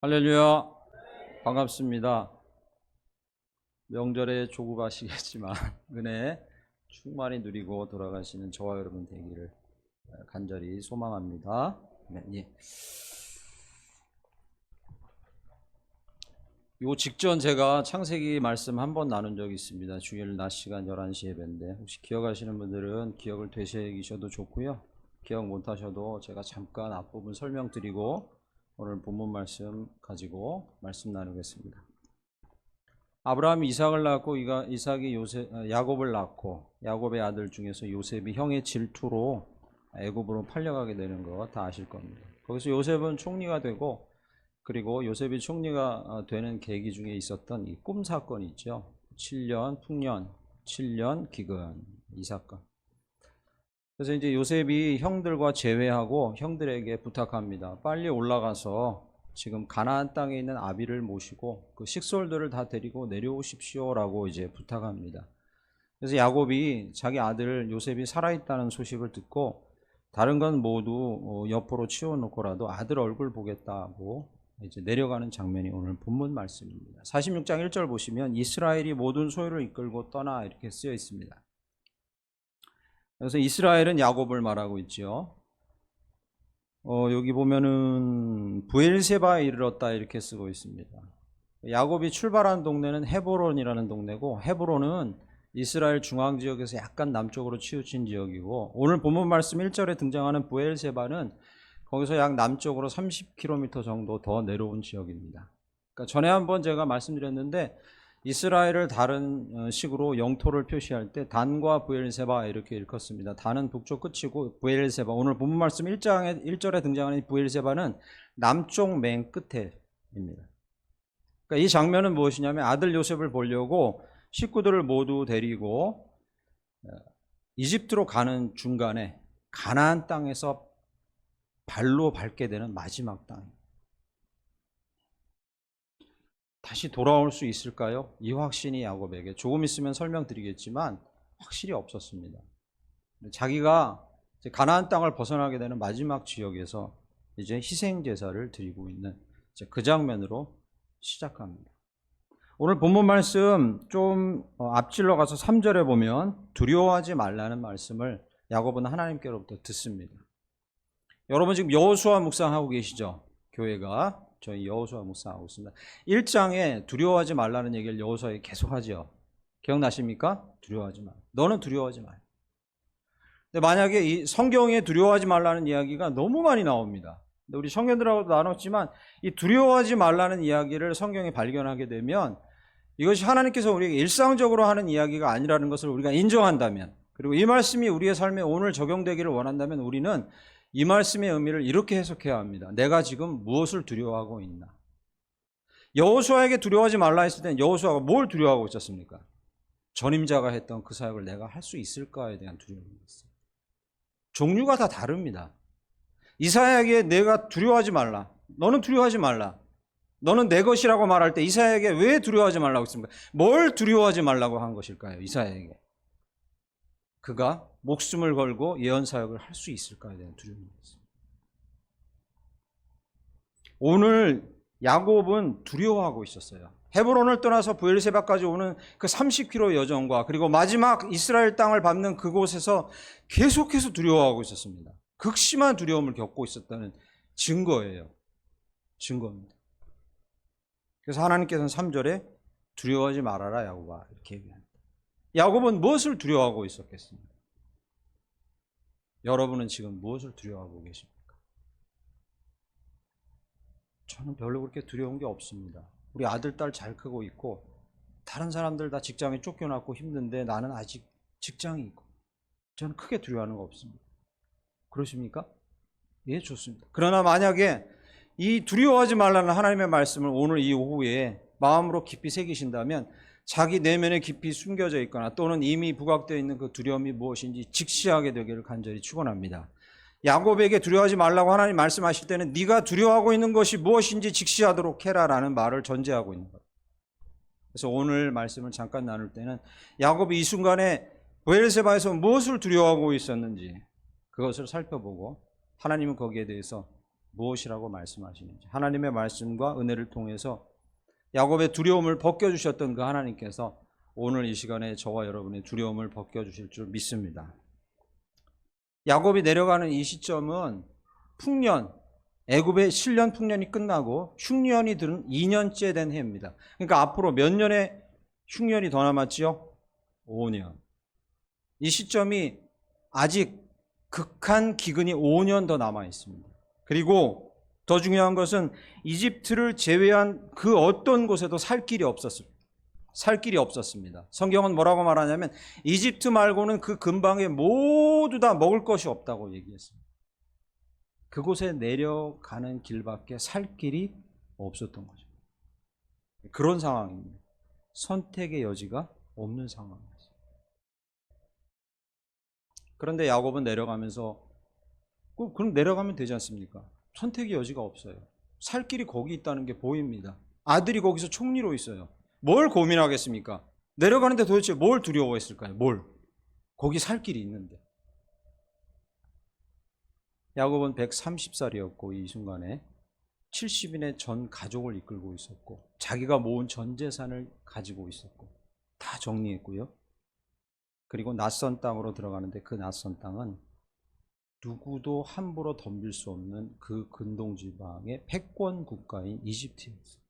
할렐루야. 반갑습니다. 명절에 조급하시겠지만 은혜 충만히 누리고 돌아가시는 저와 여러분 되기를 간절히 소망합니다. 예. 요 직전 제가 창세기 말씀 한 번 나눈 적이 있습니다. 주일 낮 시간 11시 예배인데 혹시 기억하시는 분들은 기억을 되새기셔도 좋고요. 기억 못하셔도 제가 잠깐 앞부분 설명드리고 오늘 본문 말씀 가지고 말씀 나누겠습니다. 아브라함이 이삭을 낳고 이삭이 야곱을 낳고 야곱의 아들 중에서 요셉이 형의 질투로 애굽으로 팔려가게 되는 거 다 아실 겁니다. 거기서 요셉은 총리가 되고 그리고 요셉이 총리가 되는 계기 중에 있었던 이 꿈 사건이 있죠. 7년 풍년, 7년 기근 이 사건. 그래서 이제 요셉이 형들과 제외하고 형들에게 부탁합니다. 빨리 올라가서 지금 가나안 땅에 있는 아비를 모시고 그 식솔들을 다 데리고 내려오십시오라고 이제 부탁합니다. 그래서 야곱이 자기 아들 요셉이 살아있다는 소식을 듣고 다른 건 모두 옆으로 치워놓고라도 아들 얼굴 보겠다고 이제 내려가는 장면이 오늘 본문 말씀입니다. 46장 1절 보시면 이스라엘이 모든 소유를 이끌고 떠나 이렇게 쓰여 있습니다. 그래서 이스라엘은 야곱을 말하고 있죠. 여기 보면은 브엘세바에 이르렀다 이렇게 쓰고 있습니다. 야곱이 출발한 동네는 헤브론이라는 동네고 헤브론은 이스라엘 중앙 지역에서 약간 남쪽으로 치우친 지역이고 오늘 본문 말씀 1절에 등장하는 브엘세바는 거기서 약 남쪽으로 30km 정도 더 내려온 지역입니다. 그러니까 전에 한번 제가 말씀드렸는데 이스라엘을 다른 식으로 영토를 표시할 때 단과 브엘세바 이렇게 읽었습니다. 단은 북쪽 끝이고 브엘세바 오늘 본문 말씀 1절에 등장하는 브엘세바는 남쪽 맨 끝에입니다. 그러니까 이 장면은 무엇이냐면 아들 요셉을 보려고 식구들을 모두 데리고 이집트로 가는 중간에 가나안 땅에서 발로 밟게 되는 마지막 땅입니다. 다시 돌아올 수 있을까요? 이 확신이 야곱에게 조금 있으면 설명드리겠지만 확실히 없었습니다. 자기가 가나안 땅을 벗어나게 되는 마지막 지역에서 이제 희생 제사를 드리고 있는 그 장면으로 시작합니다. 오늘 본문 말씀 좀 앞질러 가서 3절에 보면 두려워하지 말라는 말씀을 야곱은 하나님께로부터 듣습니다. 여러분 지금 여호수아 묵상하고 계시죠? 교회가 저희 여호수아 묵상하고 있습니다. 1장에 두려워하지 말라는 얘기를 여호수아에 계속하죠. 기억나십니까? 두려워하지 마. 너는 두려워하지 마. 근데 만약에 이 성경에 두려워하지 말라는 이야기가 너무 많이 나옵니다. 근데 우리 청년들하고도 나눴지만 이 두려워하지 말라는 이야기를 성경에 발견하게 되면 이것이 하나님께서 우리에게 일상적으로 하는 이야기가 아니라는 것을 우리가 인정한다면 그리고 이 말씀이 우리의 삶에 오늘 적용되기를 원한다면 우리는 이 말씀의 의미를 이렇게 해석해야 합니다. 내가 지금 무엇을 두려워하고 있나? 여호수아에게 두려워하지 말라 했을 때는 여호수아가 뭘 두려워하고 있었습니까? 전임자가 했던 그 사역을 내가 할 수 있을까에 대한 두려움이 있어요. 종류가 다 다릅니다. 이사야에게 내가 두려워하지 말라. 너는 두려워하지 말라. 너는 내 것이라고 말할 때 이사야에게 왜 두려워하지 말라고 했습니까? 뭘 두려워하지 말라고 한 것일까요? 이사야에게. 그가 목숨을 걸고 예언 사역을 할 수 있을까에 대한 두려움이 있습니다. 오늘 야곱은 두려워하고 있었어요. 헤브론을 떠나서 브엘세바까지 오는 그 30km 여정과 그리고 마지막 이스라엘 땅을 밟는 그곳에서 계속해서 두려워하고 있었습니다. 극심한 두려움을 겪고 있었다는 증거예요. 증거입니다. 그래서 하나님께서는 3절에 두려워하지 말아라 야곱아 이렇게 얘기합니다. 야곱은 무엇을 두려워하고 있었겠습니까? 여러분은 지금 무엇을 두려워하고 계십니까? 저는 별로 그렇게 두려운 게 없습니다. 우리 아들, 딸 잘 크고 있고 다른 사람들 다 직장에 쫓겨났고 힘든데 나는 아직 직장이 있고 저는 크게 두려워하는 거 없습니다. 그러십니까? 예, 좋습니다. 그러나 만약에 이 두려워하지 말라는 하나님의 말씀을 오늘 이 오후에 마음으로 깊이 새기신다면 자기 내면에 깊이 숨겨져 있거나 또는 이미 부각되어 있는 그 두려움이 무엇인지 직시하게 되기를 간절히 축원합니다. 야곱에게 두려워하지 말라고 하나님 말씀하실 때는 네가 두려워하고 있는 것이 무엇인지 직시하도록 해라라는 말을 전제하고 있는 거예요. 그래서 오늘 말씀을 잠깐 나눌 때는 야곱이 이 순간에 브엘세바에서 무엇을 두려워하고 있었는지 그것을 살펴보고 하나님은 거기에 대해서 무엇이라고 말씀하시는지, 하나님의 말씀과 은혜를 통해서 야곱의 두려움을 벗겨주셨던 그 하나님께서 오늘 이 시간에 저와 여러분의 두려움을 벗겨주실 줄 믿습니다. 야곱이 내려가는 이 시점은 풍년, 애굽의 7년 풍년이 끝나고 흉년이 들은 2년째 된 해입니다. 그러니까 앞으로 몇 년의 흉년이 더 남았지요? 5년. 이 시점이 아직 극한 기근이 5년 더 남아 있습니다. 그리고 더 중요한 것은 이집트를 제외한 그 어떤 곳에도 살 길이 없었습니다. 성경은 뭐라고 말하냐면 이집트 말고는 그 근방에 모두 다 먹을 것이 없다고 얘기했습니다. 그곳에 내려가는 길밖에 살 길이 없었던 거죠. 그런 상황입니다. 선택의 여지가 없는 상황이었어요. 그런데 야곱은 내려가면서 그럼 내려가면 되지 않습니까? 선택의 여지가 없어요. 살 길이 거기 있다는 게 보입니다. 아들이 거기서 총리로 있어요. 뭘 고민하겠습니까? 내려가는데 도대체 뭘 두려워했을까요? 거기 살 길이 있는데. 야곱은 130살이었고 이 순간에 70인의 전 가족을 이끌고 있었고 자기가 모은 전 재산을 가지고 있었고 다 정리했고요. 그리고 낯선 땅으로 들어가는데 그 낯선 땅은 누구도 함부로 덤빌 수 없는 그 근동지방의 패권 국가인 이집트였어요.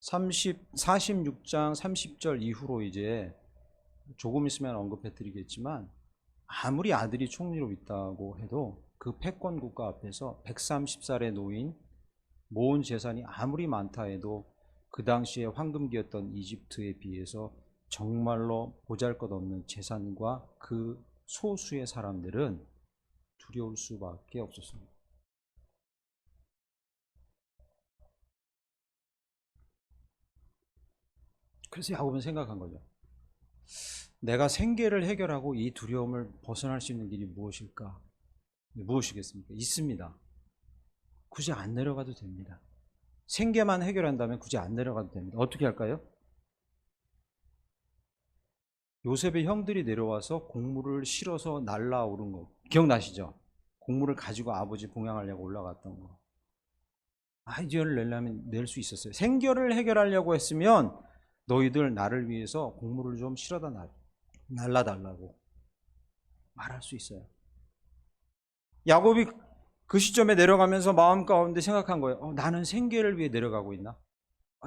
46장 30절 이후로 이제 조금 있으면 언급해 드리겠지만 아무리 아들이 총리로 있다고 해도 그 패권 국가 앞에서 130살의 노인, 모은 재산이 아무리 많다 해도 그 당시에 황금기였던 이집트에 비해서 정말로 보잘것없는 재산과 그 소수의 사람들은 두려울 수밖에 없었습니다. 그래서 야곱은 생각한 거죠. 내가 생계를 해결하고 이 두려움을 벗어날 수 있는 길이 무엇일까? 무엇이겠습니까? 있습니다. 굳이 안 내려가도 됩니다. 생계만 해결한다면 굳이 안 내려가도 됩니다. 어떻게 할까요? 요셉의 형들이 내려와서 곡물을 실어서 날라오른 거 기억나시죠? 곡물을 가지고 아버지 봉양하려고 올라갔던 거. 아이디어를 내려면 낼 수 있었어요. 생계를 해결하려고 했으면 너희들 나를 위해서 곡물을 좀 실어다 날라달라고 말할 수 있어요. 야곱이 그 시점에 내려가면서 마음 가운데 생각한 거예요. 나는 생계를 위해 내려가고 있나?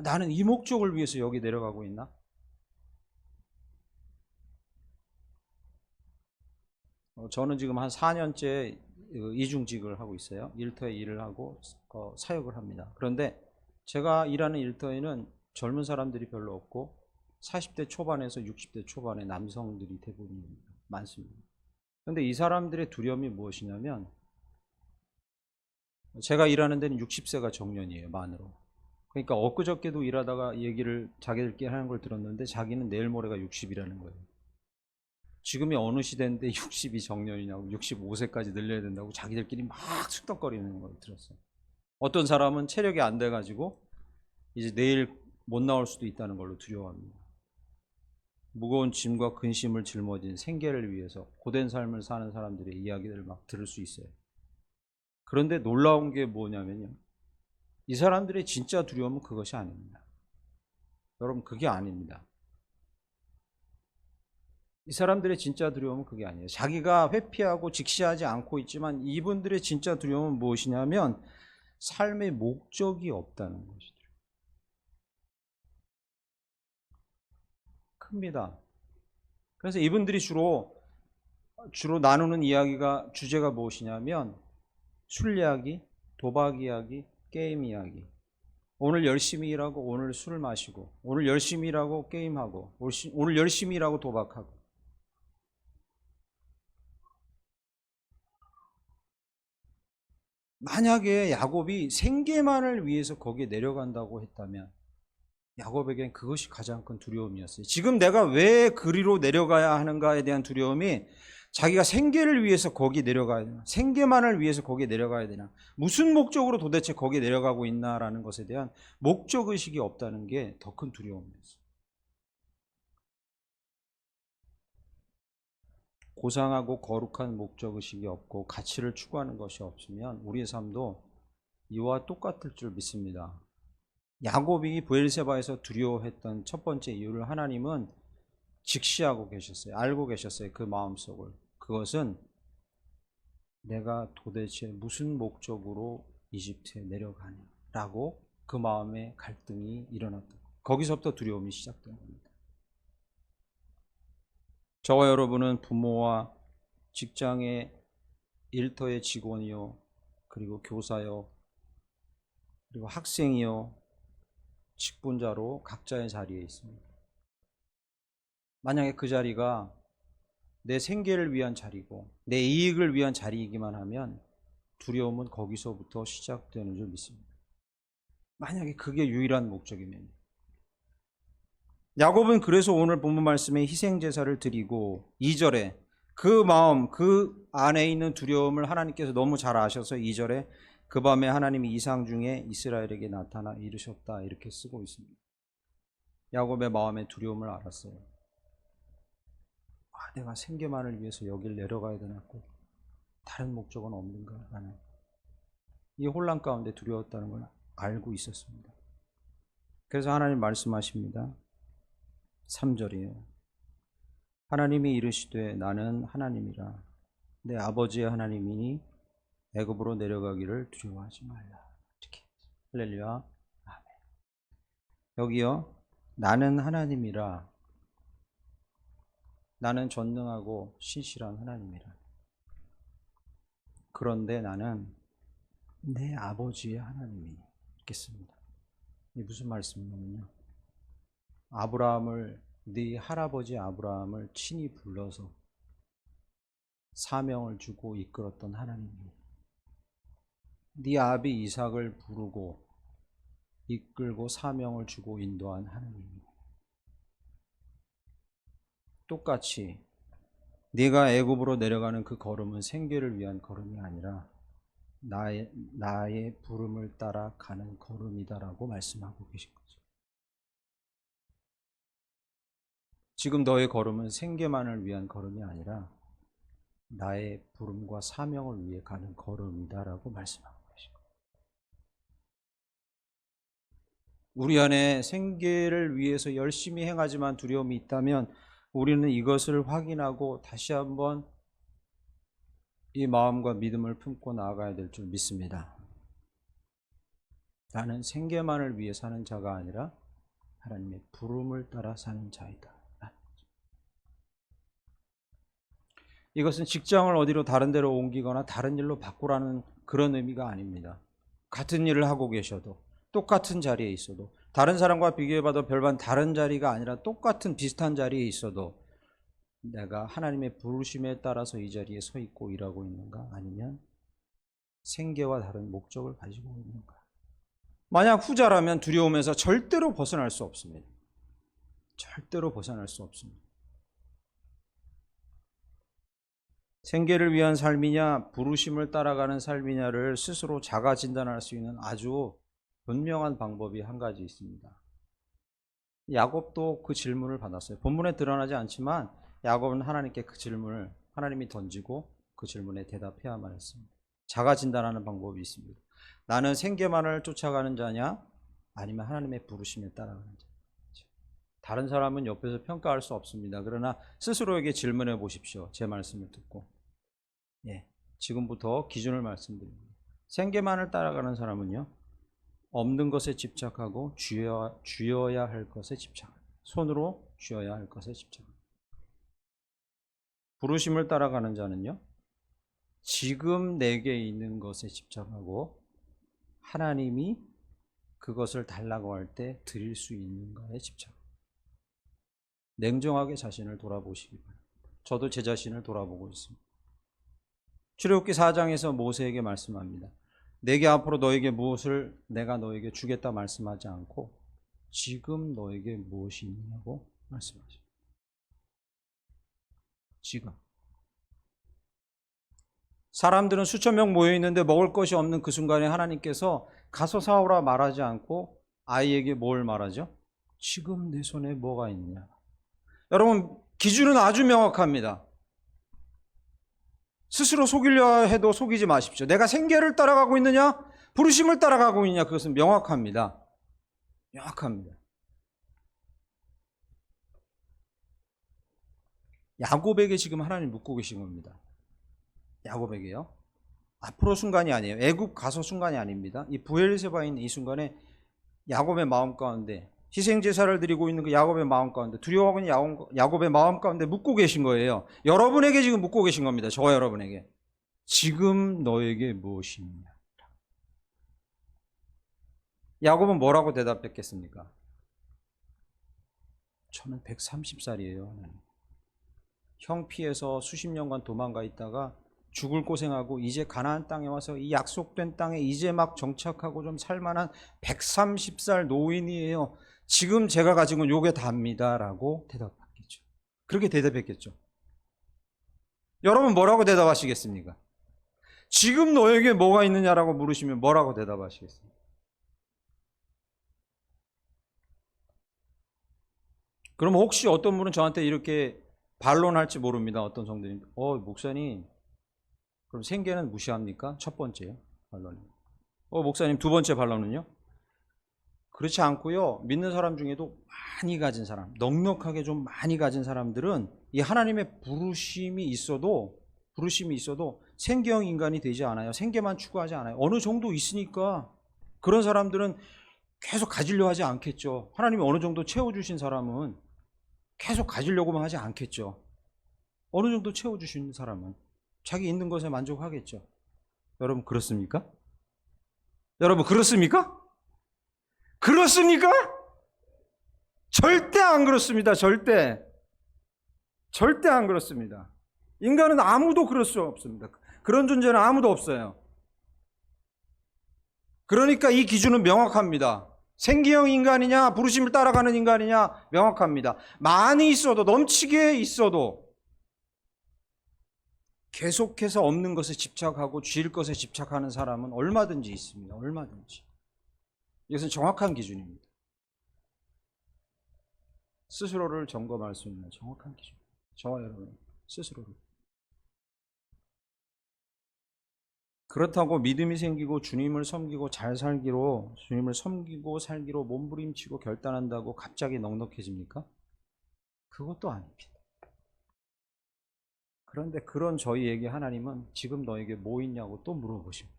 나는 이 목적을 위해서 여기 내려가고 있나? 저는 지금 한 4년째 이중직을 하고 있어요. 일터에 일을 하고 사역을 합니다. 그런데 제가 일하는 일터에는 젊은 사람들이 별로 없고 40대 초반에서 60대 초반의 남성들이 대부분 많습니다. 그런데 이 사람들의 두려움이 무엇이냐면 제가 일하는 데는 60세가 정년이에요. 만으로. 그러니까 엊그저께도 일하다가 얘기를 자기들끼리 하는 걸 들었는데 자기는 내일 모레가 60이라는 거예요. 지금이 어느 시대인데 60이 정년이냐고 65세까지 늘려야 된다고 자기들끼리 막 숙덕거리는 걸 들었어요. 어떤 사람은 체력이 안 돼가지고 이제 내일 못 나올 수도 있다는 걸로 두려워합니다. 무거운 짐과 근심을 짊어진 생계를 위해서 고된 삶을 사는 사람들의 이야기들을 막 들을 수 있어요. 그런데 놀라운 게 뭐냐면요. 이 사람들의 진짜 두려움은 그것이 아닙니다. 여러분, 그게 아닙니다. 이 사람들의 진짜 두려움은 그게 아니에요. 자기가 회피하고 직시하지 않고 있지만 이분들의 진짜 두려움은 무엇이냐면 삶의 목적이 없다는 것이죠. 큽니다. 그래서 이분들이 주로 나누는 주제가 무엇이냐면 술 이야기, 도박 이야기, 게임 이야기. 오늘 열심히 일하고 오늘 술을 마시고 오늘 열심히 일하고 게임하고 오늘 열심히 일하고 도박하고. 만약에 야곱이 생계만을 위해서 거기에 내려간다고 했다면 야곱에겐 그것이 가장 큰 두려움이었어요. 지금 내가 왜 그리로 내려가야 하는가에 대한 두려움이 자기가 생계를 위해서 거기 내려가야 되나, 생계만을 위해서 거기에 내려가야 되나, 무슨 목적으로 도대체 거기에 내려가고 있나라는 것에 대한 목적의식이 없다는 게 더 큰 두려움이었어요. 고상하고 거룩한 목적의식이 없고 가치를 추구하는 것이 없으면 우리의 삶도 이와 똑같을 줄 믿습니다. 야곱이 브엘세바에서 두려워했던 첫 번째 이유를 하나님은 직시하고 계셨어요. 알고 계셨어요. 그 마음속을. 그것은 내가 도대체 무슨 목적으로 이집트에 내려가냐라고 그 마음에 갈등이 일어났다. 거기서부터 두려움이 시작된 겁니다. 저와 여러분은 부모와 직장의 일터의 직원이요, 그리고 교사요, 그리고 학생이요, 직분자로 각자의 자리에 있습니다. 만약에 그 자리가 내 생계를 위한 자리고 내 이익을 위한 자리이기만 하면 두려움은 거기서부터 시작되는 줄 믿습니다. 만약에 그게 유일한 목적이면. 야곱은 그래서 오늘 본문 말씀에 희생제사를 드리고 2절에 그 마음, 그 안에 있는 두려움을 하나님께서 너무 잘 아셔서 2절에 그 밤에 하나님이 이상 중에 이스라엘에게 나타나 이르셨다 이렇게 쓰고 있습니다. 야곱의 마음의 두려움을 알았어요. 내가 생계만을 위해서 여길 내려가야 되나 꼭 다른 목적은 없는가 하는 이 혼란 가운데 두려웠다는 걸 알고 있었습니다. 그래서 하나님 말씀하십니다. 3절이에요. 하나님이 이르시되 나는 하나님이라 내 아버지의 하나님이니 애굽으로 내려가기를 두려워하지 말라. 이렇게. 할렐루야. 아멘. 여기요. 나는 하나님이라. 나는 전능하고 신실한 하나님이라. 그런데 나는 내 아버지의 하나님이니. 이렇게 씁니다. 이게 무슨 말씀이냐면요. 아브라함을, 네 할아버지 아브라함을 친히 불러서 사명을 주고 이끌었던 하나님이 네 아비 이삭을 부르고 이끌고 사명을 주고 인도한 하나님이 똑같이 네가 애굽으로 내려가는 그 걸음은 생계를 위한 걸음이 아니라 나의 부름을 따라 가는 걸음이다라고 말씀하고 계신 거죠. 지금 너의 걸음은 생계만을 위한 걸음이 아니라 나의 부름과 사명을 위해 가는 걸음이다라고 말씀하고 계신 거예요. 우리 안에 생계를 위해서 열심히 행하지만 두려움이 있다면 우리는 이것을 확인하고 다시 한번 이 마음과 믿음을 품고 나아가야 될 줄 믿습니다. 나는 생계만을 위해 사는 자가 아니라 하나님의 부름을 따라 사는 자이다. 이것은 직장을 어디로 다른 데로 옮기거나 다른 일로 바꾸라는 그런 의미가 아닙니다. 같은 일을 하고 계셔도 똑같은 자리에 있어도 다른 사람과 비교해봐도 별반 다른 자리가 아니라 똑같은 비슷한 자리에 있어도 내가 하나님의 부르심에 따라서 이 자리에 서 있고 일하고 있는가 아니면 생계와 다른 목적을 가지고 있는가. 만약 후자라면 두려움에서 절대로 벗어날 수 없습니다. 절대로 벗어날 수 없습니다. 생계를 위한 삶이냐 부르심을 따라가는 삶이냐를 스스로 자가 진단할 수 있는 아주 분명한 방법이 한 가지 있습니다. 야곱도 그 질문을 받았어요. 본문에 드러나지 않지만 야곱은 하나님께 그 질문을 하나님이 던지고 그 질문에 대답해야만 했습니다. 자가 진단하는 방법이 있습니다. 나는 생계만을 쫓아가는 자냐 아니면 하나님의 부르심에 따라가는 자. 다른 사람은 옆에서 평가할 수 없습니다. 그러나 스스로에게 질문해 보십시오. 제 말씀을 듣고. 지금부터 기준을 말씀드립니다. 생계만을 따라가는 사람은요. 없는 것에 집착하고 쥐어야 할 것에 집착합니다. 손으로 쥐어야 할 것에 집착합니다. 부르심을 따라가는 자는요. 지금 내게 있는 것에 집착하고 하나님이 그것을 달라고 할 때 드릴 수 있는가에 집착합니다. 냉정하게 자신을 돌아보시기 바랍니다. 저도 제 자신을 돌아보고 있습니다. 출애굽기 4장에서 모세에게 말씀합니다. 내게 앞으로 너에게 무엇을 내가 너에게 주겠다 말씀하지 않고 지금 너에게 무엇이 있느냐고 말씀하십니다. 지금. 사람들은 수천 명 모여 있는데 먹을 것이 없는 그 순간에 하나님께서 가서 사오라 말하지 않고 아이에게 뭘 말하죠? 지금 내 손에 뭐가 있느냐. 여러분 기준은 아주 명확합니다. 스스로 속이려 해도 속이지 마십시오. 내가 생계를 따라가고 있느냐? 부르심을 따라가고 있느냐? 그것은 명확합니다. 명확합니다. 야곱에게 지금 하나님 묻고 계신 겁니다. 야곱에게요. 앞으로 순간이 아니에요. 애굽 가서 순간이 아닙니다. 이 브엘세바에 있는 이 순간에 야곱의 마음 가운데, 희생제사를 드리고 있는 그 야곱의 마음 가운데, 두려워하는 야곱의 마음 가운데 묻고 계신 거예요. 여러분에게 지금 묻고 계신 겁니다. 저와 여러분에게. 지금 너에게 무엇이 있냐? 야곱은 뭐라고 대답했겠습니까? 저는 130살이에요. 형 피해서 수십 년간 도망가 있다가 죽을 고생하고 이제 가나안 땅에 와서 이 약속된 땅에 이제 막 정착하고 좀 살만한 130살 노인이에요. 지금 제가 가지고 요게 답니다 라고 대답했겠죠. 그렇게 대답했겠죠. 여러분 뭐라고 대답하시겠습니까? 지금 너에게 뭐가 있느냐라고 물으시면 뭐라고 대답하시겠습니까? 그럼 혹시 어떤 분은 저한테 이렇게 반론할지 모릅니다. 어떤 성도님, 목사님 그럼 생계는 무시합니까? 첫 번째요 반론이. 목사님 두 번째 반론은요? 그렇지 않고요. 믿는 사람 중에도 많이 가진 사람, 넉넉하게 좀 많이 가진 사람들은 이 하나님의 부르심이 있어도 생계형 인간이 되지 않아요. 생계만 추구하지 않아요. 어느 정도 있으니까 그런 사람들은 계속 가지려 하지 않겠죠. 하나님이 어느 정도 채워주신 사람은 계속 가지려고만 하지 않겠죠. 어느 정도 채워주신 사람은 자기 있는 것에 만족하겠죠. 여러분 그렇습니까? 여러분 그렇습니까? 그렇습니까? 절대 안 그렇습니다. 절대 안 그렇습니다. 인간은 아무도 그럴 수 없습니다. 그런 존재는 아무도 없어요. 그러니까 이 기준은 명확합니다. 생기형 인간이냐 부르심을 따라가는 인간이냐 명확합니다. 많이 있어도, 넘치게 있어도 계속해서 없는 것에 집착하고 쥘 것에 집착하는 사람은 얼마든지 있습니다. 얼마든지. 이것은 정확한 기준입니다. 스스로를 점검할 수 있는 정확한 기준. 저와 여러분 스스로를. 그렇다고 믿음이 생기고 주님을 섬기고 잘 살기로, 주님을 섬기고 살기로 몸부림치고 결단한다고 갑자기 넉넉해집니까? 그것도 아닙니다. 그런데 그런 저희에게 하나님은 지금 너에게 뭐 있냐고 또 물어보십니다.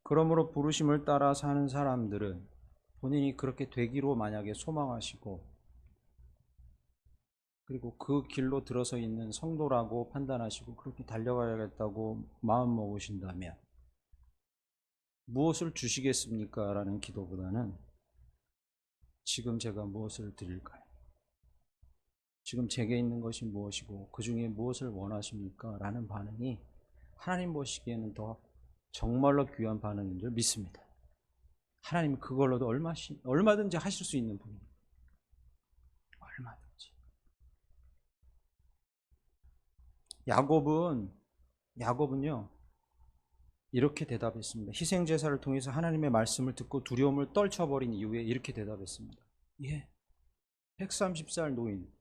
그러므로 부르심을 따라 사는 사람들은 본인이 그렇게 되기로 만약에 소망하시고, 그리고 그 길로 들어서 있는 성도라고 판단하시고 그렇게 달려가야겠다고 마음 먹으신다면 무엇을 주시겠습니까? 라는 기도보다는 지금 제가 무엇을 드릴까요? 지금 제게 있는 것이 무엇이고 그 중에 무엇을 원하십니까? 라는 반응이 하나님 보시기에는 더 정말로 귀한 반응인 줄 믿습니다. 하나님은 그걸로도 얼마든지 하실 수 있는 분입니다. 얼마든지. 야곱은요 이렇게 대답했습니다. 희생제사를 통해서 하나님의 말씀을 듣고 두려움을 떨쳐버린 이후에 이렇게 대답했습니다. 130살 노인.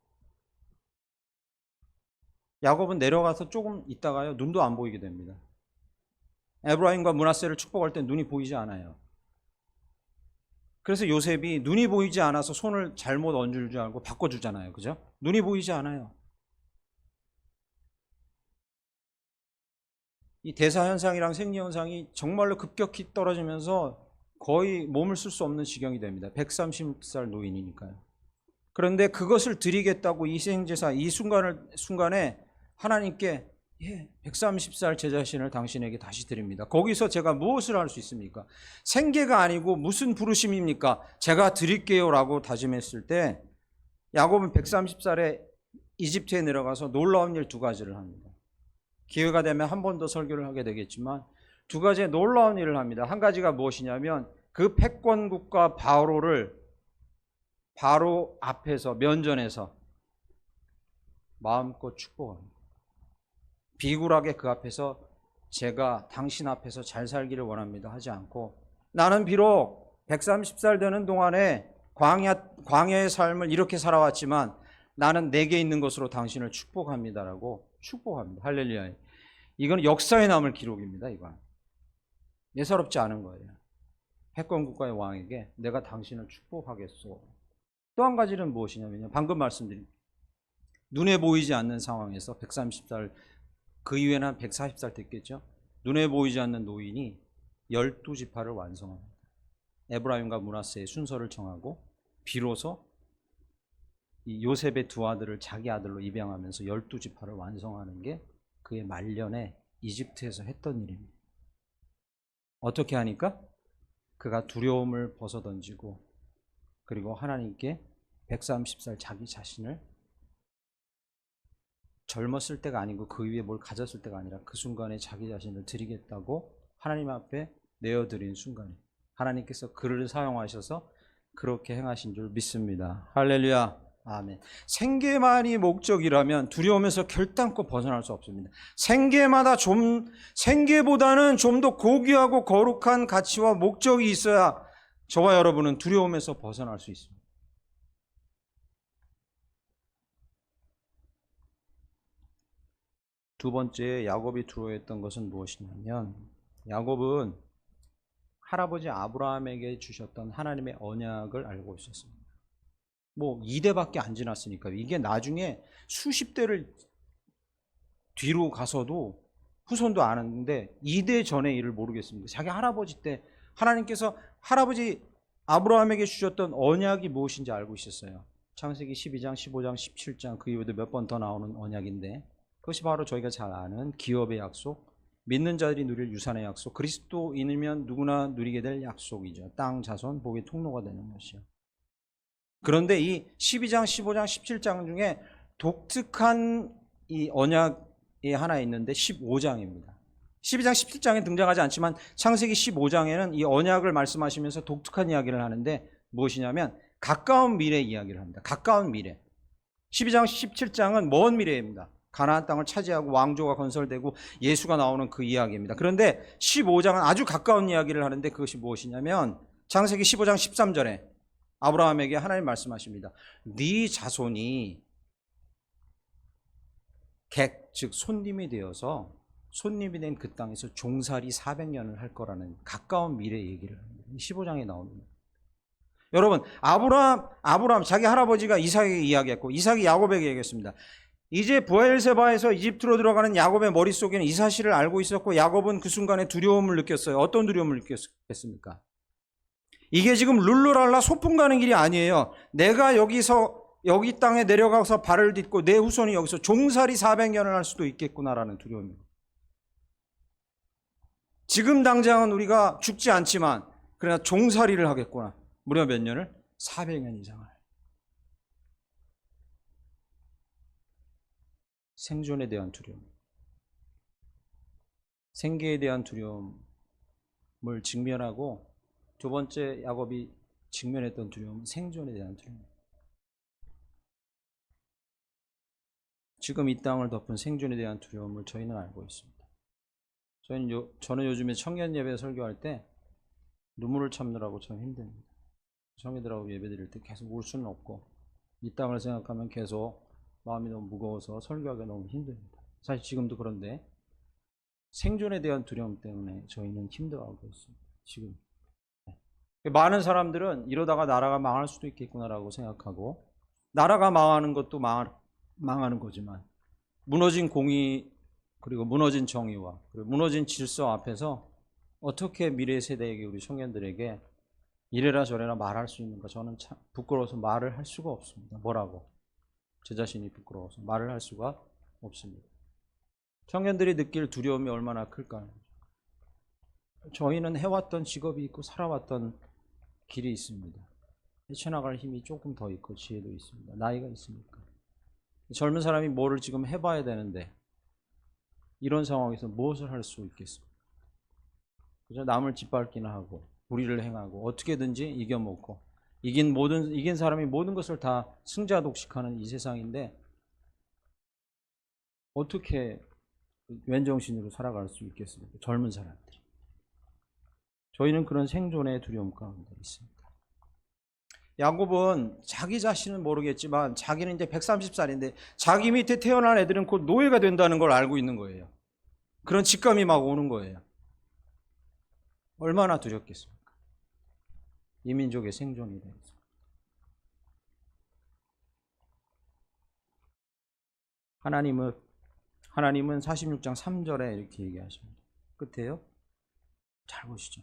야곱은 내려가서 조금 있다가요 눈도 안 보이게 됩니다. 에브라임과 므낫세를 축복할 때 눈이 보이지 않아요. 그래서 요셉이 눈이 보이지 않아서 손을 잘못 얹을 줄 알고 바꿔주잖아요. 그죠? 눈이 보이지 않아요. 이 대사현상이랑 생리현상이 정말로 급격히 떨어지면서 거의 몸을 쓸 수 없는 지경이 됩니다. 130살 노인이니까요. 그런데 그것을 드리겠다고 이 희생제사 이 순간에 하나님께 130살 제 자신을 당신에게 다시 드립니다. 거기서 제가 무엇을 할 수 있습니까? 생계가 아니고 무슨 부르심입니까? 제가 드릴게요 라고 다짐했을 때 야곱은 130살에 이집트에 내려가서 놀라운 일 두 가지를 합니다. 기회가 되면 한 번 더 설교를 하게 되겠지만 두 가지의 놀라운 일을 합니다. 한 가지가 무엇이냐면 그 패권국가 바로를 바로 앞에서 면전에서 마음껏 축복합니다. 비굴하게 그 앞에서 제가 당신 앞에서 잘 살기를 원합니다 하지 않고, 나는 비록 130살 되는 동안에 광야의 삶을 이렇게 살아왔지만 나는 내게 있는 것으로 당신을 축복합니다라고 축복합니다. 할렐루야. 이건 역사에 남을 기록입니다. 이건 예사롭지 않은 거예요. 패권 국가의 왕에게 내가 당신을 축복하겠소. 또 한 가지는 무엇이냐면요, 방금 말씀드린 눈에 보이지 않는 상황에서 130살, 그 이후에는 한 140살 됐겠죠. 눈에 보이지 않는 노인이 12지파를 완성합니다. 에브라임과 므낫세의 순서를 정하고 비로소 이 요셉의 두 아들을 자기 아들로 입양하면서 12지파를 완성하는 게 그의 말년에 이집트에서 했던 일입니다. 어떻게 하니까? 그가 두려움을 벗어던지고 그리고 하나님께 130살 자기 자신을 젊었을 때가 아니고 그 위에 뭘 가졌을 때가 아니라 그 순간에 자기 자신을 드리겠다고 하나님 앞에 내어드린 순간에 하나님께서 그를 사용하셔서 그렇게 행하신 줄 믿습니다. 할렐루야. 아멘. 생계만이 목적이라면 두려움에서 결단코 벗어날 수 없습니다. 생계보다는 좀 더 고귀하고 거룩한 가치와 목적이 있어야 저와 여러분은 두려움에서 벗어날 수 있습니다. 두 번째 야곱이 두려워했던 것은 무엇이냐면, 야곱은 할아버지 아브라함에게 주셨던 하나님의 언약을 알고 있었습니다. 뭐 2대밖에 안 지났으니까 이게 나중에 수십 대를 뒤로 가서도 후손도 아는데 2대 전의 일을 모르겠습니다. 자기 할아버지 때 하나님께서 할아버지 아브라함에게 주셨던 언약이 무엇인지 알고 있었어요. 창세기 12장, 15장, 17장 그 이후에도 몇 번 더 나오는 언약인데 그것이 바로 저희가 잘 아는 기업의 약속, 믿는 자들이 누릴 유산의 약속, 그리스도인이면 누구나 누리게 될 약속이죠. 땅, 자손, 복의 통로가 되는 것이요. 그런데 이 12장, 15장, 17장 중에 독특한 이 언약이 하나 있는데 15장입니다. 12장, 17장에 등장하지 않지만 창세기 15장에는 이 언약을 말씀하시면서 독특한 이야기를 하는데 무엇이냐면 가까운 미래 이야기를 합니다. 가까운 미래. 12장, 17장은 먼 미래입니다. 가나안 땅을 차지하고 왕조가 건설되고 예수가 나오는 그 이야기입니다. 그런데 15장은 아주 가까운 이야기를 하는데 그것이 무엇이냐면 창세기 15장 13절에 아브라함에게 하나님 말씀하십니다. 네 자손이 객, 즉 손님이 되어서 손님이 된 그 땅에서 종살이 400년을 할 거라는 가까운 미래 얘기를 합니다. 15장에 나옵니다. 여러분, 아브라함 자기 할아버지가 이삭에게 이야기했고 이삭이 야곱에게 얘기했습니다. 이제 브엘세바에서 이집트로 들어가는 야곱의 머릿속에는 이 사실을 알고 있었고 야곱은 그 순간에 두려움을 느꼈어요. 어떤 두려움을 느꼈습니까? 이게 지금 룰루랄라 소풍 가는 길이 아니에요. 내가 여기 땅에 내려가서 발을 딛고 내 후손이 여기서 종살이 400년을 할 수도 있겠구나라는 두려움입니다. 지금 당장은 우리가 죽지 않지만 그러나 종살이를 하겠구나. 무려 몇 년을? 400년 이상을. 생존에 대한 두려움, 생계에 대한 두려움을 직면하고 두 번째 야곱이 직면했던 두려움은 생존에 대한 두려움. 지금 이 땅을 덮은 생존에 대한 두려움을 저희는 알고 있습니다. 저는 요즘에 청년 예배 설교할 때 눈물을 참느라고 참 힘듭니다. 청년들하고 예배 드릴 때 계속 울 수는 없고 이 땅을 생각하면 계속 마음이 너무 무거워서 설교하기가 너무 힘듭니다. 사실 지금도 그런데 생존에 대한 두려움 때문에 저희는 힘들어하고 있습니다. 지금 많은 사람들은 이러다가 나라가 망할 수도 있겠구나라고 생각하고 나라가 망하는 것도 망하는 거지만 무너진 공의 그리고 무너진 정의와 그리고 무너진 질서 앞에서 어떻게 미래 세대에게 우리 청년들에게 이래라 저래라 말할 수 있는가? 저는 참 부끄러워서 말을 할 수가 없습니다. 뭐라고? 제 자신이 부끄러워서 말을 할 수가 없습니다. 청년들이 느낄 두려움이 얼마나 클까요? 저희는 해왔던 직업이 있고 살아왔던 길이 있습니다. 헤쳐나갈 힘이 조금 더 있고 지혜도 있습니다. 나이가 있으니까. 젊은 사람이 뭐를 지금 해봐야 되는데 이런 상황에서 무엇을 할 수 있겠습니까? 그저 남을 짓밟기나 하고 불의를 행하고 어떻게든지 이겨먹고 이긴 사람이 모든 것을 다 승자 독식하는 이 세상인데 어떻게 맨정신으로 살아갈 수 있겠습니까? 젊은 사람들이. 저희는 그런 생존의 두려움 가운데 있습니다. 야곱은 자기 자신은 모르겠지만 자기는 이제 130살인데 자기 밑에 태어난 애들은 곧 노예가 된다는 걸 알고 있는 거예요. 그런 직감이 막 오는 거예요. 얼마나 두렵겠습니까? 이 민족의 생존에 대해서. 하나님은 46장 3절에 이렇게 얘기하십니다. 끝에요. 잘 보시죠.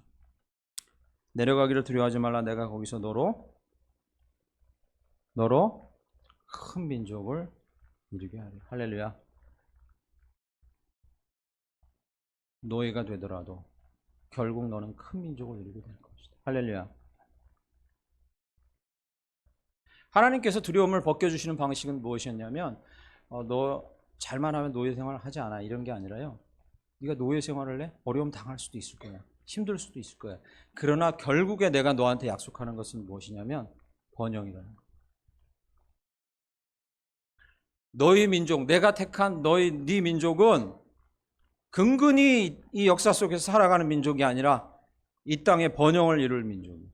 내려가기를 두려워하지 말라. 내가 거기서 너로 큰 민족을 이루게 하리. 할렐루야. 노예가 되더라도 결국 너는 큰 민족을 이루게 될 것이다. 할렐루야. 하나님께서 두려움을 벗겨주시는 방식은 무엇이었냐면 너 잘만 하면 노예 생활을 하지 않아, 이런 게 아니라요. 네가 노예 생활을 해? 어려움 당할 수도 있을 거야. 힘들 수도 있을 거야. 그러나 결국에 내가 너한테 약속하는 것은 무엇이냐면 번영이라는 거야. 너희 민족, 내가 택한 네 민족은 근근히 이 역사 속에서 살아가는 민족이 아니라 이 땅에 번영을 이룰 민족이야.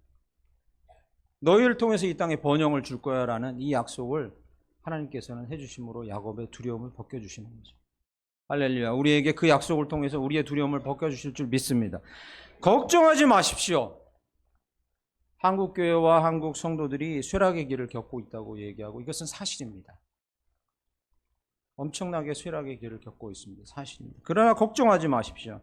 너희를 통해서 이 땅에 번영을 줄 거야 라는 이 약속을 하나님께서는 해주심으로 야곱의 두려움을 벗겨주시는 거죠. 할렐루야. 우리에게 그 약속을 통해서 우리의 두려움을 벗겨주실 줄 믿습니다. 걱정하지 마십시오. 한국교회와 한국 성도들이 쇠락의 길을 겪고 있다고 얘기하고, 이것은 사실입니다. 엄청나게 쇠락의 길을 겪고 있습니다. 사실입니다. 그러나 걱정하지 마십시오.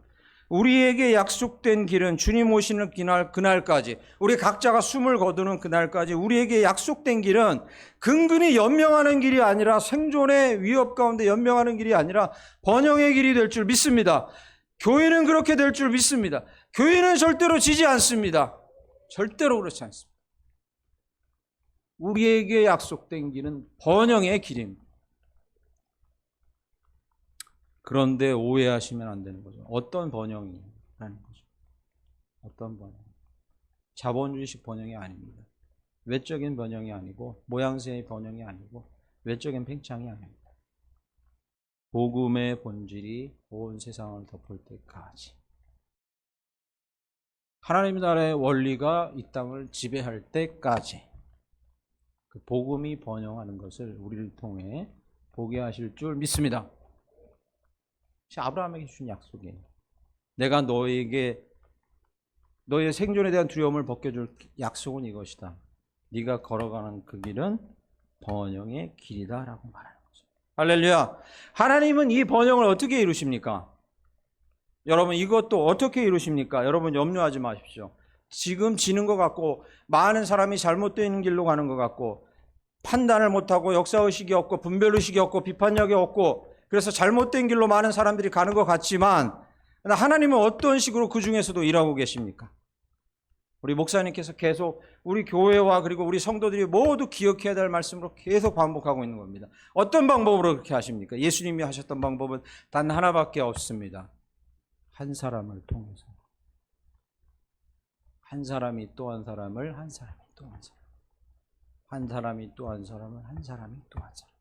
우리에게 약속된 길은 주님 오시는 그날까지, 우리 각자가 숨을 거두는 그날까지 우리에게 약속된 길은 근근히 연명하는 길이 아니라, 생존의 위협 가운데 연명하는 길이 아니라 번영의 길이 될 줄 믿습니다. 교회는 그렇게 될 줄 믿습니다. 교회는 절대로 지지 않습니다. 절대로 그렇지 않습니다. 우리에게 약속된 길은 번영의 길입니다. 그런데 오해하시면 안 되는 거죠. 어떤 번영이라는 거죠. 어떤 번영. 자본주의식 번영이 아닙니다. 외적인 번영이 아니고, 모양새의 번영이 아니고, 외적인 팽창이 아닙니다. 복음의 본질이 온 세상을 덮을 때까지, 하나님 나라의 원리가 이 땅을 지배할 때까지 그 복음이 번영하는 것을 우리를 통해 보게 하실 줄 믿습니다. 아브라함에게 주신 약속이에요. 내가 너에게 너의 생존에 대한 두려움을 벗겨줄 약속은 이것이다. 네가 걸어가는 그 길은 번영의 길이다 라고 말하는 거죠. 할렐루야. 하나님은 이 번영을 어떻게 이루십니까? 여러분, 이것도 어떻게 이루십니까? 여러분, 염려하지 마십시오. 지금 지는 것 같고, 많은 사람이 잘못되는 길로 가는 것 같고, 판단을 못하고, 역사의식이 없고, 분별의식이 없고, 비판력이 없고, 그래서 잘못된 길로 많은 사람들이 가는 것 같지만, 하나님은 어떤 식으로 그 중에서도 일하고 계십니까? 우리 목사님께서 계속 우리 교회와 그리고 우리 성도들이 모두 기억해야 될 말씀으로 계속 반복하고 있는 겁니다. 어떤 방법으로 그렇게 하십니까? 예수님이 하셨던 방법은 단 하나밖에 없습니다. 한 사람을 통해서. 한 사람이 또 한 사람을, 한 사람이 또 한 사람, 한 사람이 또 한 사람을, 한 사람이 또 한 사람.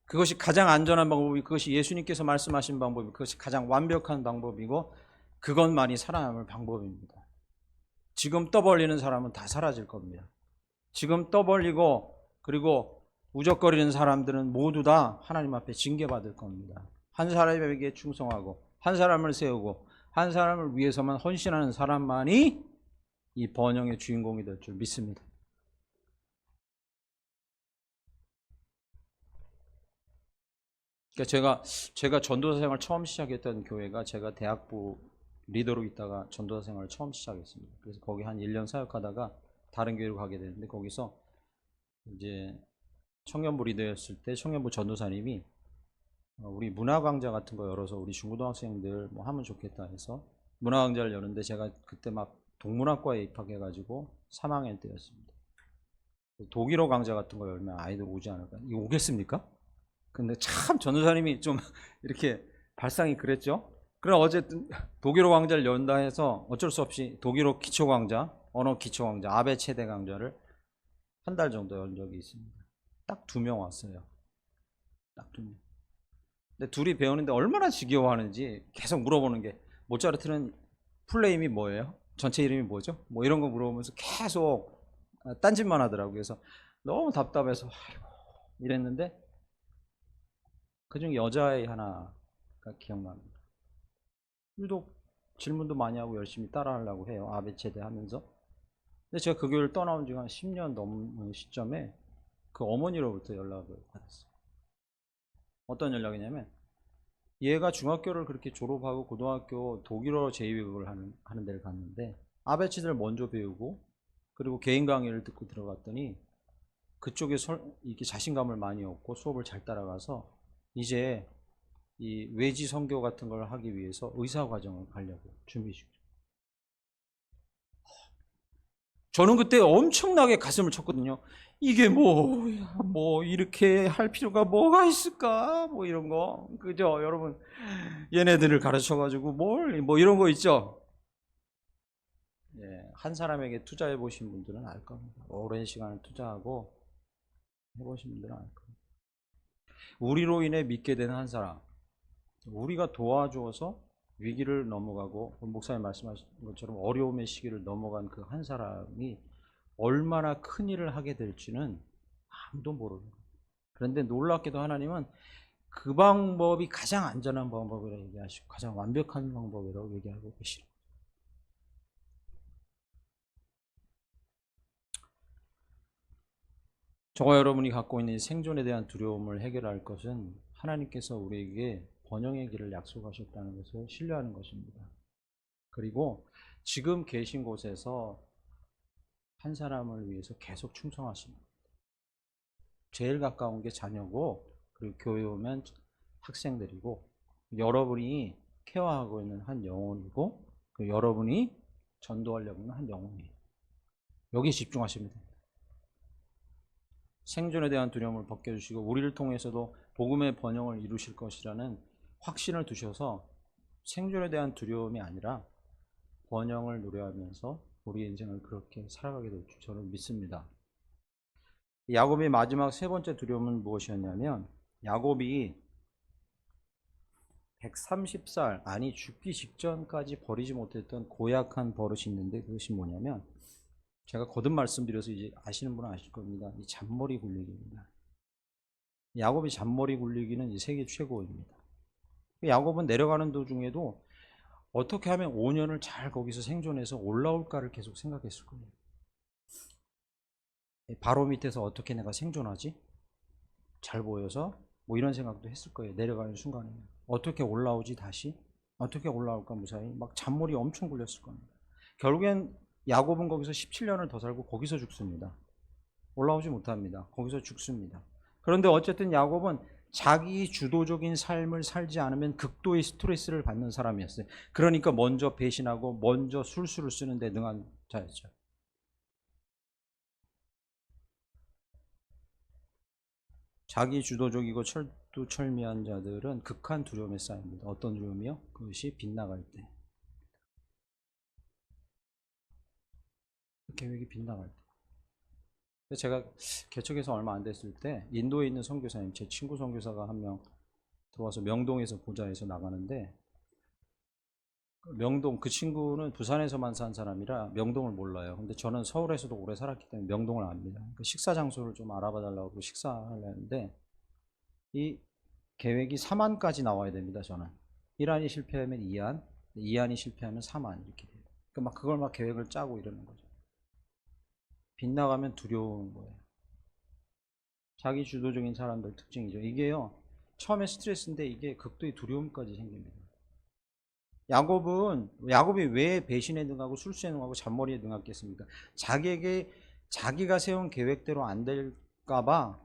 그것이 가장 안전한 방법이고, 그것이 예수님께서 말씀하신 방법이고, 그것이 가장 완벽한 방법이고, 그것만이 살아남을 방법입니다. 지금 떠벌리는 사람은 다 사라질 겁니다. 지금 떠벌리고 그리고 우적거리는 사람들은 모두 다 하나님 앞에 징계받을 겁니다. 한 사람에게 충성하고, 한 사람을 세우고, 한 사람을 위해서만 헌신하는 사람만이 이 번영의 주인공이 될 줄 믿습니다. 그러니까 제가 전도사 생활 처음 시작했던 교회가, 제가 대학부 리더로 있다가 전도사 생활을 처음 시작했습니다. 그래서 거기 한 1년 사역하다가 다른 교회로 가게 되는데, 거기서 이제 청년부 리더였을 때 청년부 전도사님이 우리 문화 강좌 같은 거 열어서 우리 중고등학생들 뭐 하면 좋겠다 해서 문화 강좌를 여는데, 제가 그때 막 동문학과에 입학해가지고 3학년 때였습니다. 독일어 강좌 같은 거 열면 아이들 오지 않을까? 이거 오겠습니까? 근데 참 전도사님이 좀 이렇게 발상이 그랬죠. 그럼 어쨌든 독일어 강좌를 연다 해서 어쩔 수 없이 독일어 기초 강좌, 언어 기초 강좌, 아베 최대 강좌를 한 달 정도 연 적이 있습니다. 딱 2명 왔어요. 딱 2명. 근데 둘이 배우는데 얼마나 지겨워하는지 계속 물어보는 게, 모차르트는 플레임이 뭐예요? 전체 이름이 뭐죠? 뭐 이런 거 물어보면서 계속 딴짓만 하더라고요. 그래서 너무 답답해서 아이고 이랬는데 그중 여자아이 하나가 기억납니다. 유독 질문도 많이 하고 열심히 따라하려고 해요. 아베체대 하면서. 근데 제가 그 교회를 떠나온 지가 한 10년 넘는 시점에 그 어머니로부터 연락을 받았어요. 어떤 연락이냐면 얘가 중학교를 그렇게 졸업하고 고등학교 독일어 제2외국어를 하는 데를 갔는데 아베치들을 먼저 배우고 그리고 개인 강의를 듣고 들어갔더니 그쪽에 이렇게 자신감을 많이 얻고 수업을 잘 따라가서 이제 이 외지 선교 같은 걸 하기 위해서 의사 과정을 가려고 준비 중이죠. 저는 그때 엄청나게 가슴을 쳤거든요. 이게 뭐 이렇게 할 필요가 뭐가 있을까? 뭐 이런 거. 그죠? 여러분, 얘네들을 가르쳐가지고 뭐 이런 거 있죠? 예, 한 사람에게 투자해 보신 분들은 알 겁니다. 오랜 시간을 투자하고 해보신 분들은 알 겁니다. 우리로 인해 믿게 된 한 사람, 우리가 도와주어서 위기를 넘어가고 목사님 말씀하신 것처럼 어려움의 시기를 넘어간 그 한 사람이 얼마나 큰 일을 하게 될지는 아무도 모르는 거예요. 그런데 놀랍게도 하나님은 그 방법이 가장 안전한 방법이라고 얘기하시고 가장 완벽한 방법이라고 얘기하고 계시는 거예요. 저와 여러분이 갖고 있는 생존에 대한 두려움을 해결할 것은 하나님께서 우리에게 번영의 길을 약속하셨다는 것을 신뢰하는 것입니다. 그리고 지금 계신 곳에서 한 사람을 위해서 계속 충성하십니다. 제일 가까운 게 자녀고 그리고 교회 오면 학생들이고 여러분이 케어하고 있는 한 영혼이고 여러분이 전도하려고 하는 한 영혼이에요. 여기에 집중하시면 됩니다. 생존에 대한 두려움을 벗겨주시고 우리를 통해서도 복음의 번영을 이루실 것이라는 확신을 두셔서 생존에 대한 두려움이 아니라 번영을 노래하면서 우리의 인생을 그렇게 살아가게 될 줄 저는 믿습니다. 야곱의 마지막 세 번째 두려움은 무엇이었냐면 야곱이 130살 아니 죽기 직전까지 버리지 못했던 고약한 버릇이 있는데 그것이 뭐냐면 제가 거듭 말씀드려서 이제 아시는 분은 아실 겁니다. 이 잔머리 굴리기입니다. 야곱이 잔머리 굴리기는 이 세계 최고입니다. 야곱은 내려가는 도중에도 어떻게 하면 5년을 잘 거기서 생존해서 올라올까를 계속 생각했을 거예요. 바로 밑에서 어떻게 내가 생존하지? 잘 보여서 뭐 이런 생각도 했을 거예요. 내려가는 순간에 어떻게 올라오지 다시? 어떻게 올라올까 무사히? 막 잔머리 엄청 굴렸을 겁니다. 결국엔 야곱은 거기서 17년을 더 살고 거기서 죽습니다. 올라오지 못합니다. 거기서 죽습니다. 그런데 어쨌든 야곱은 자기 주도적인 삶을 살지 않으면 극도의 스트레스를 받는 사람이었어요. 그러니까 먼저 배신하고 먼저 술수를 쓰는 데 능한 자였죠. 자기 주도적이고 철두철미한 자들은 극한 두려움에 쌓입니다. 어떤 두려움이요? 그것이 빗나갈 때. 계획이 빗나갈 때. 제가 개척해서 얼마 안 됐을 때 인도에 있는 선교사님, 제 친구 선교사가 한 명 들어와서 명동에서 보좌해서 나가는데 명동, 그 친구는 부산에서만 산 사람이라 명동을 몰라요. 근데 저는 서울에서도 오래 살았기 때문에 명동을 압니다. 그러니까 식사 장소를 좀 알아봐 달라고 식사하려는데 이 계획이 3안까지 나와야 됩니다. 저는 1안이 실패하면 2안, 2안이 실패하면 3안 이렇게 돼요. 그러니까 막 그걸 막 계획을 짜고 이러는 거죠. 빗나가면 두려운 거예요. 자기 주도적인 사람들 특징이죠. 이게요, 처음에 스트레스인데 이게 극도의 두려움까지 생깁니다. 야곱이 왜 배신에 능하고 술수에 능하고 잔머리에 능했겠습니까? 자기가 세운 계획대로 안 될까봐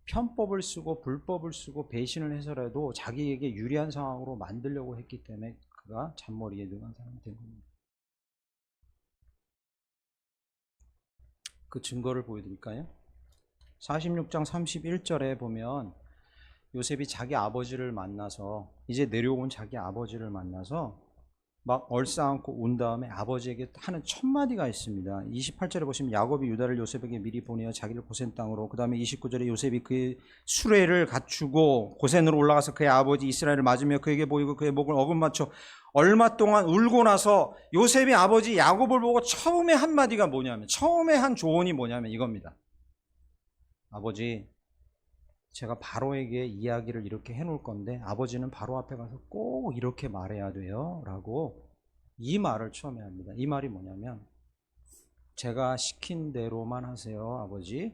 편법을 쓰고 불법을 쓰고 배신을 해서라도 자기에게 유리한 상황으로 만들려고 했기 때문에 그가 잔머리에 능한 사람이 된 겁니다. 그 증거를 보여드릴까요? 46장 31절에 보면 요셉이 자기 아버지를 만나서 이제 내려온 자기 아버지를 만나서 막 얼싸안고 온 다음에 아버지에게 하는 첫 마디가 있습니다. 28절에 보시면 야곱이 유다를 요셉에게 미리 보내어 자기를 고센 땅으로, 그 다음에 29절에 요셉이 그의 수레를 갖추고 고센으로 올라가서 그의 아버지 이스라엘을 맞으며 그에게 보이고 그의 목을 어긋맞춰 얼마 동안 울고 나서 요셉이 아버지 야곱을 보고 처음에 한 마디가 뭐냐면, 처음에 한 조언이 뭐냐면 이겁니다. 아버지, 제가 바로에게 이야기를 이렇게 해놓을 건데 아버지는 바로 앞에 가서 꼭 이렇게 말해야 돼요 라고 이 말을 처음에 합니다. 이 말이 뭐냐면, 제가 시킨 대로만 하세요 아버지.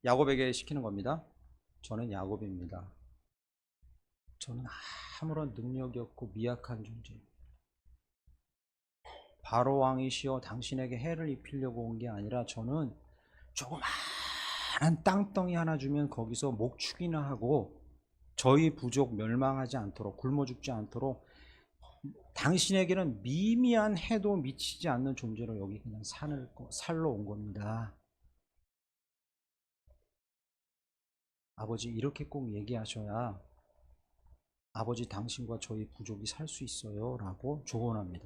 야곱에게 시키는 겁니다. 저는 야곱입니다. 저는 아무런 능력이 없고 미약한 존재입니다. 바로 왕이시여 당신에게 해를 입히려고 온 게 아니라 저는 조그마한 땅덩이 하나 주면 거기서 목축이나 하고 저희 부족 멸망하지 않도록, 굶어 죽지 않도록 당신에게는 미미한 해도 미치지 않는 존재로 여기 그냥 살러 온 겁니다. 아버지, 이렇게 꼭 얘기하셔야 아버지 당신과 저희 부족이 살 수 있어요 라고 조언합니다.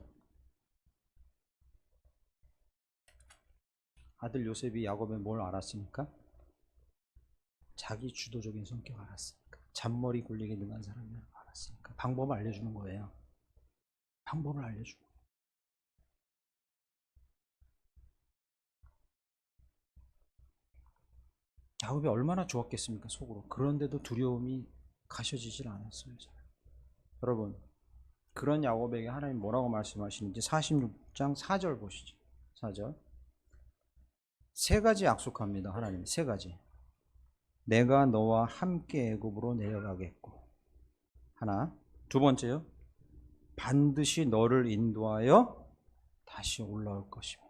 아들 요셉이 야곱의 뭘 알았습니까? 자기 주도적인 성격 알았으니까, 잔머리 굴리기 능한 사람이라는 거 알았으니까 방법을 알려주는 거예요. 방법을 알려주고. 야곱이 얼마나 좋았겠습니까 속으로. 그런데도 두려움이 가셔지질 않았어요. 여러분, 그런 야곱에게 하나님 뭐라고 말씀하시는지 46장 4절 보시죠. 4절. 세 가지 약속합니다. 하나님 세 가지. 내가 너와 함께 애굽으로 내려가겠고, 하나. 두 번째요, 반드시 너를 인도하여 다시 올라올 것이며,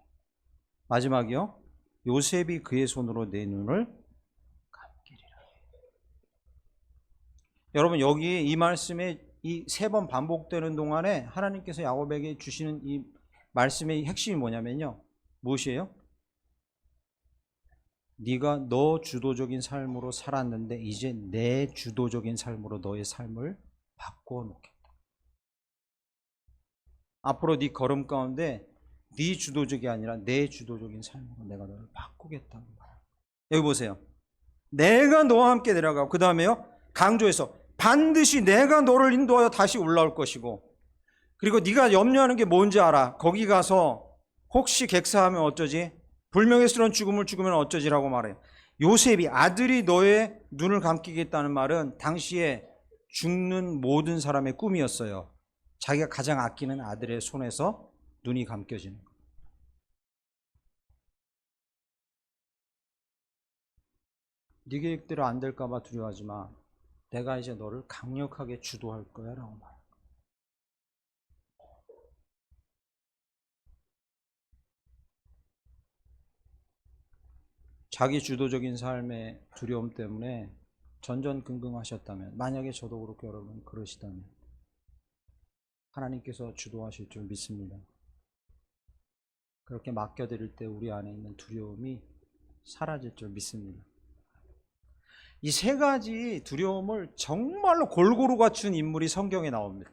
마지막이요, 요셉이 그의 손으로 내 눈을 감기리라. 여러분, 여기 이 말씀에 이 세 번 반복되는 동안에 하나님께서 야곱에게 주시는 이 말씀의 핵심이 뭐냐면요, 무엇이에요? 네가 너 주도적인 삶으로 살았는데 이제 내 주도적인 삶으로 너의 삶을 바꾸어 놓겠다. 앞으로 네 걸음 가운데 네 주도적이 아니라 내 주도적인 삶으로 내가 너를 바꾸겠다는 거야. 여기 보세요. 내가 너와 함께 내려가고, 그 다음에요, 강조해서 반드시 내가 너를 인도하여 다시 올라올 것이고, 그리고 네가 염려하는 게 뭔지 알아. 거기 가서 혹시 객사하면 어쩌지? 불명예스러운 죽음을 죽으면 어쩌지라고 말해요. 요셉이 아들이 너의 눈을 감기겠다는 말은 당시에 죽는 모든 사람의 꿈이었어요. 자기가 가장 아끼는 아들의 손에서 눈이 감겨지는 거. 네 계획대로 안 될까 봐 두려워하지 마. 내가 이제 너를 강력하게 주도할 거야 라고 말해요. 자기 주도적인 삶의 두려움 때문에 전전긍긍하셨다면, 만약에 저도 그렇게 여러분 그러시다면 하나님께서 주도하실 줄 믿습니다. 그렇게 맡겨드릴 때 우리 안에 있는 두려움이 사라질 줄 믿습니다. 이 세 가지 두려움을 정말로 골고루 갖춘 인물이 성경에 나옵니다.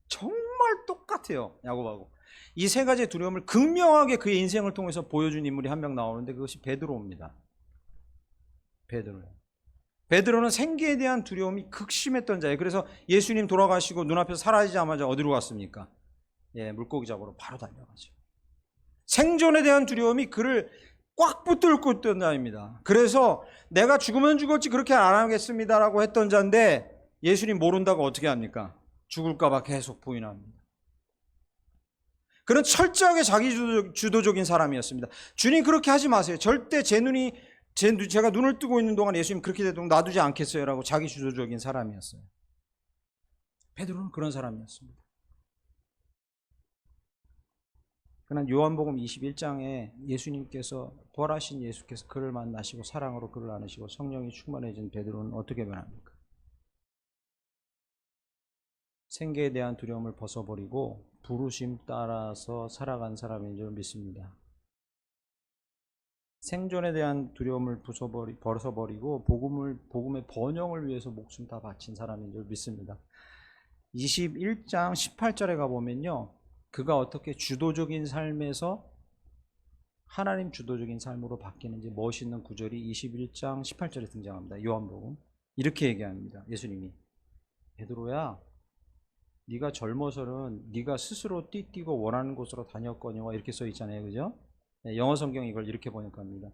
정말 똑같아요, 야곱하고. 이 세 가지의 두려움을 극명하게 그의 인생을 통해서 보여준 인물이 한 명 나오는데 그것이 베드로입니다. 베드로는 생계에 대한 두려움이 극심했던 자예요. 그래서 예수님 돌아가시고 눈앞에서 사라지자마자 어디로 갔습니까? 물고기 잡으러 바로 달려가죠. 생존에 대한 두려움이 그를 꽉 붙들고 있던 자입니다. 그래서 내가 죽으면 죽었지 그렇게 안 하겠습니다라고 했던 자인데, 예수님 모른다고 어떻게 합니까? 죽을까 봐 계속 부인합니다. 그런 철저하게 자기 주도적인 사람이었습니다. 주님 그렇게 하지 마세요. 절대 제가 눈을 뜨고 있는 동안 예수님 그렇게 되도록 놔두지 않겠어요 라고 자기 주도적인 사람이었어요. 베드로는 그런 사람이었습니다. 그러나 요한복음 21장에 예수님께서, 부활하신 예수께서 그를 만나시고 사랑으로 그를 안으시고 성령이 충만해진 베드로는 어떻게 변합니까? 생계에 대한 두려움을 벗어버리고 부르심 따라서 살아간 사람인 줄 믿습니다. 생존에 대한 두려움을 벗어버리고 복음의 번영을 위해서 목숨 다 바친 사람인 줄 믿습니다. 21장 18절에 가보면요, 그가 어떻게 주도적인 삶에서 하나님 주도적인 삶으로 바뀌는지 멋있는 구절이 21장 18절에 등장합니다. 요한복음 이렇게 얘기합니다. 예수님이, 베드로야, 네가 젊어서는 네가 스스로 띠뛰고 원하는 곳으로 다녔거니와, 이렇게 써 있잖아요, 그죠? 영어 성경이 이걸 이렇게 번역합니다.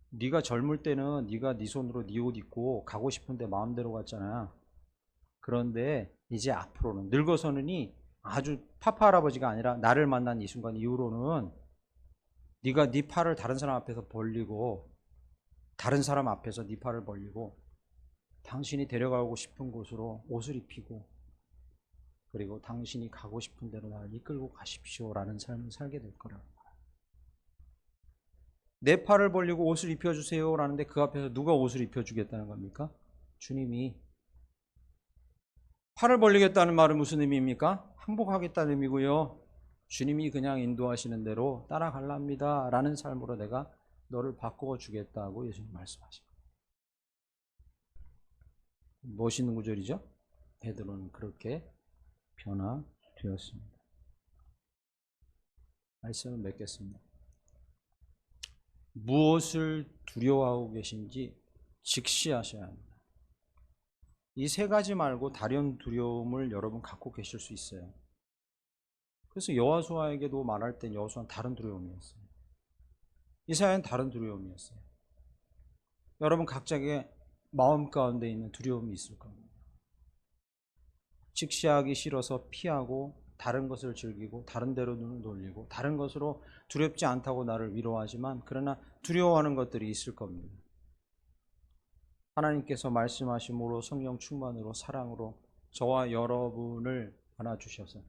네가 젊을 때는 네가 네 손으로 네 옷 입고 가고 싶은데 마음대로 갔잖아. 그런데 이제 앞으로는, 늙어서는이 아주 파파 할아버지가 아니라 나를 만난 이 순간 이후로는 네가 네 팔을 다른 사람 앞에서 벌리고, 다른 사람 앞에서 네 팔을 벌리고, 당신이 데려가고 싶은 곳으로 옷을 입히고, 그리고 당신이 가고 싶은 대로 나를 이끌고 가십시오라는 삶을 살게 될 거라고. 내 팔을 벌리고 옷을 입혀주세요 라는데 그 앞에서 누가 옷을 입혀주겠다는 겁니까? 주님이. 팔을 벌리겠다는 말은 무슨 의미입니까? 항복하겠다는 의미고요. 주님이 그냥 인도하시는 대로 따라갈랍니다 라는 삶으로 내가 너를 바꾸어 주겠다고 예수님 말씀하십니다. 멋있는 구절이죠? 베드로는 그렇게 변화되었습니다. 말씀을 맺겠습니다. 무엇을 두려워하고 계신지 직시하셔야 합니다. 이 세 가지 말고 다른 두려움을 여러분 갖고 계실 수 있어요. 그래서 여호수아에게도 말할 땐 여호수아는 다른 두려움이었어요. 이사야는 다른 두려움이었어요. 여러분 각자의 마음 가운데 있는 두려움이 있을 겁니다. 직시하기 싫어서 피하고, 다른 것을 즐기고, 다른 데로 눈을 돌리고, 다른 것으로 두렵지 않다고 나를 위로하지만 그러나 두려워하는 것들이 있을 겁니다. 하나님께서 말씀하심으로, 성령 충만으로, 사랑으로 저와 여러분을 안아주셔서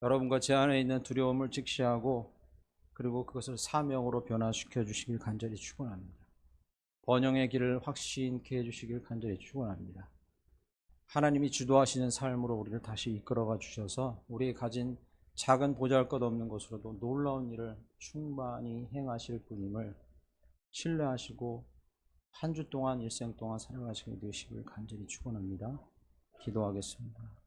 여러분과 제 안에 있는 두려움을 직시하고, 그리고 그것을 사명으로 변화시켜 주시길 간절히 축원합니다. 번영의 길을 확신케 해주시길 간절히 축원합니다. 하나님이 주도하시는 삶으로 우리를 다시 이끌어가 주셔서 우리의 가진 작은 보잘것없는 것으로도 놀라운 일을 충만히 행하실 분임을 신뢰하시고 한 주 동안, 일생 동안 살아가시게 되시길 간절히 축원합니다. 기도하겠습니다.